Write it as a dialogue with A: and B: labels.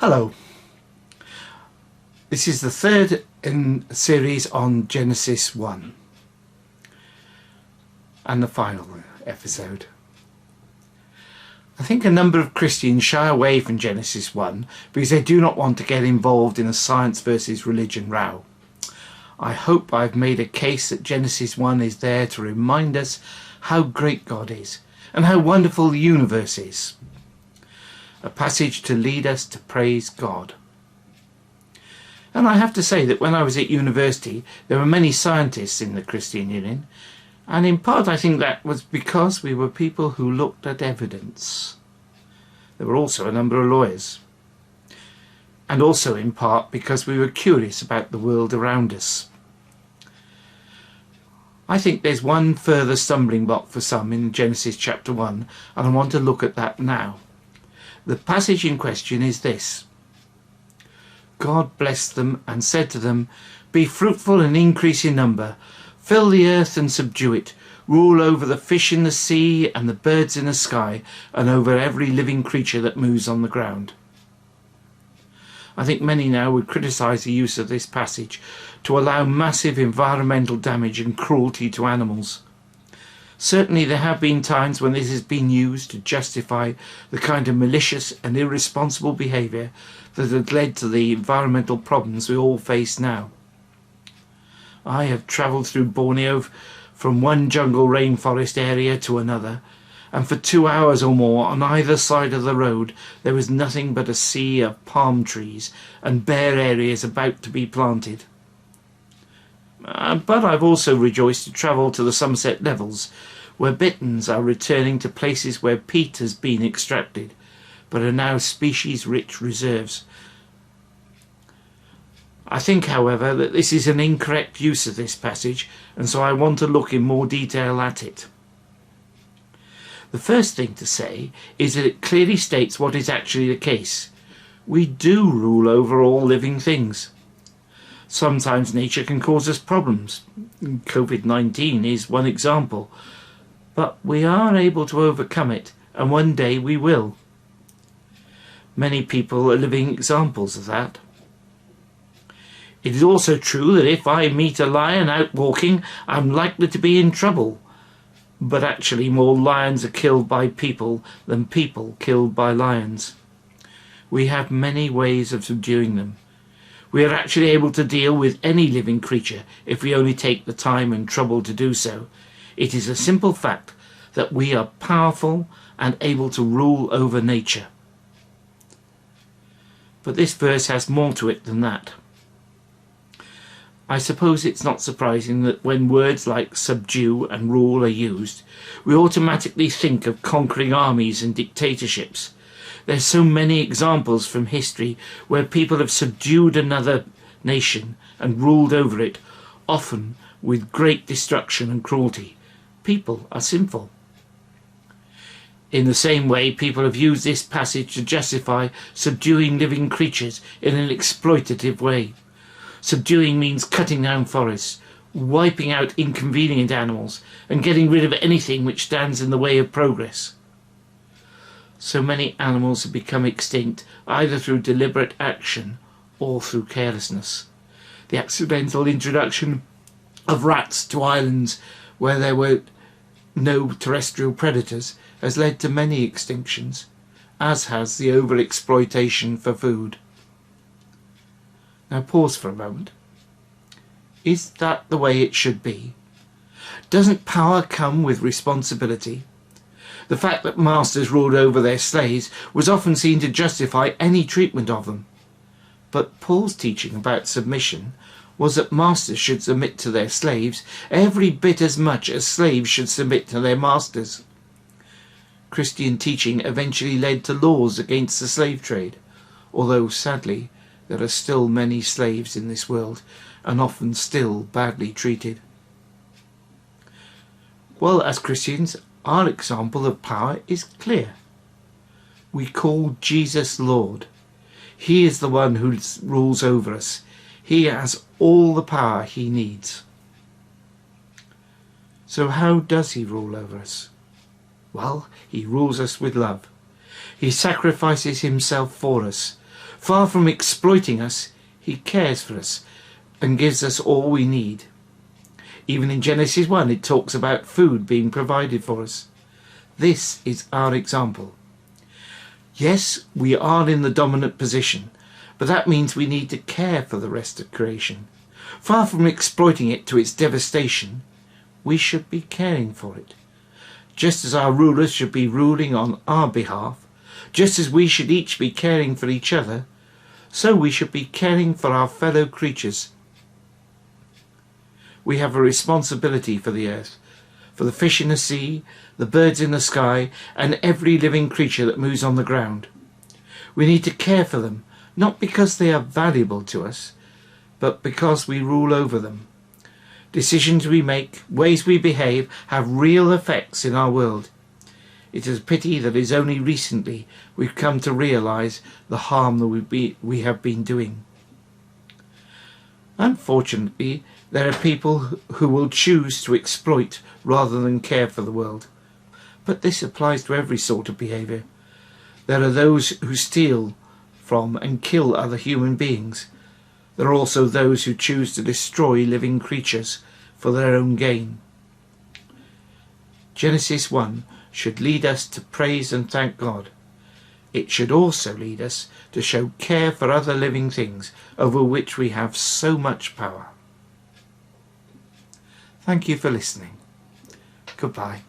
A: Hello. This is the third in a series on Genesis 1 and the final episode. I think a number of Christians shy away from Genesis 1 because they do not want to get involved in a science versus religion row. I hope I've made a case that Genesis 1 is there to remind us how great God is and how wonderful the universe is. A passage to lead us to praise God. And I have to say that when I was at university, there were many scientists in the Christian Union, and in part I think that was because we were people who looked at evidence. There were also a number of lawyers, and also in part because we were curious about the world around us. I think there's one further stumbling block for some in Genesis chapter 1, and I want to look at that now. The passage in question is this: God blessed them and said to them, "Be fruitful and increase in number, fill the earth and subdue it, rule over the fish in the sea and the birds in the sky, and over every living creature that moves on the ground." I think many now would criticise the use of this passage to allow massive environmental damage and cruelty to animals. Certainly there have been times when this has been used to justify the kind of malicious and irresponsible behaviour that has led to the environmental problems we all face now. I have travelled through Borneo from one jungle rainforest area to another, and for 2 hours or more on either side of the road there was nothing but a sea of palm trees and bare areas about to be planted. But I've also rejoiced to travel to the Somerset Levels, where bitterns are returning to places where peat has been extracted, but are now species-rich reserves. I think, however, that this is an incorrect use of this passage, and so I want to look in more detail at it. The first thing to say is that it clearly states what is actually the case. We do rule over all living things. Sometimes nature can cause us problems. COVID-19 is one example. But we are able to overcome it, and one day we will. Many people are living examples of that. It is also true that if I meet a lion out walking, I'm likely to be in trouble. But actually more lions are killed by people than people killed by lions. We have many ways of subduing them. We are actually able to deal with any living creature if we only take the time and trouble to do so. It is a simple fact that we are powerful and able to rule over nature. But this verse has more to it than that. I suppose it's not surprising that when words like subdue and rule are used, we automatically think of conquering armies and dictatorships. There's so many examples from history where people have subdued another nation and ruled over it, often with great destruction and cruelty. People are sinful. In the same way, people have used this passage to justify subduing living creatures in an exploitative way. Subduing means cutting down forests, wiping out inconvenient animals, and getting rid of anything which stands in the way of progress. So many animals have become extinct either through deliberate action or through carelessness. The accidental introduction of rats to islands where there were no terrestrial predators has led to many extinctions, as has the overexploitation for food. Now pause for a moment. Is that the way it should be? Doesn't power come with responsibility? The fact that masters ruled over their slaves was often seen to justify any treatment of them. But Paul's teaching about submission was that masters should submit to their slaves every bit as much as slaves should submit to their masters. Christian teaching eventually led to laws against the slave trade, although sadly there are still many slaves in this world and often still badly treated. Well, as Christians, our example of power is clear. We call Jesus Lord. He is the one who rules over us. He has all the power he needs. So how does he rule over us? Well, he rules us with love. He sacrifices himself for us. Far from exploiting us, he cares for us and gives us all we need. Even in Genesis 1, it talks about food being provided for us. This is our example. Yes, we are in the dominant position, but that means we need to care for the rest of creation. Far from exploiting it to its devastation, we should be caring for it. Just as our rulers should be ruling on our behalf, just as we should each be caring for each other, so we should be caring for our fellow creatures. We have a responsibility for the earth, for the fish in the sea, the birds in the sky, and every living creature that moves on the ground. We need to care for them, not because they are valuable to us, but because we rule over them. Decisions we make, ways we behave, have real effects in our world. It is a pity that it is only recently we've come to realise the harm that we have been doing. Unfortunately, there are people who will choose to exploit rather than care for the world. But this applies to every sort of behaviour. There are those who steal from and kill other human beings. There are also those who choose to destroy living creatures for their own gain. Genesis 1 should lead us to praise and thank God. It should also lead us to show care for other living things over which we have so much power. Thank you for listening. Goodbye.